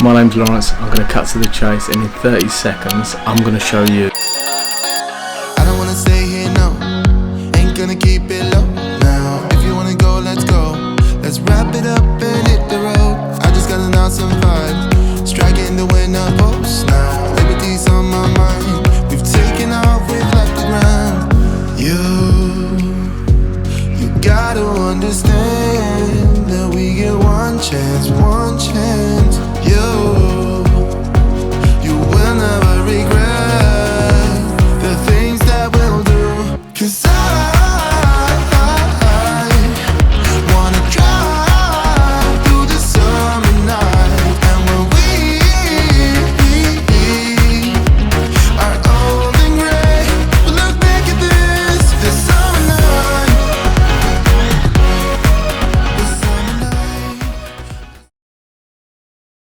My name's Lawrence. I'm going to cut to the chase, and in 30 seconds I'm going to show you. I don't wanna stay here, no. Ain't gonna keep it low now. If you wanna go, let's go. Let's wrap it up and hit the road. I just got an awesome vibe, striking the wind up.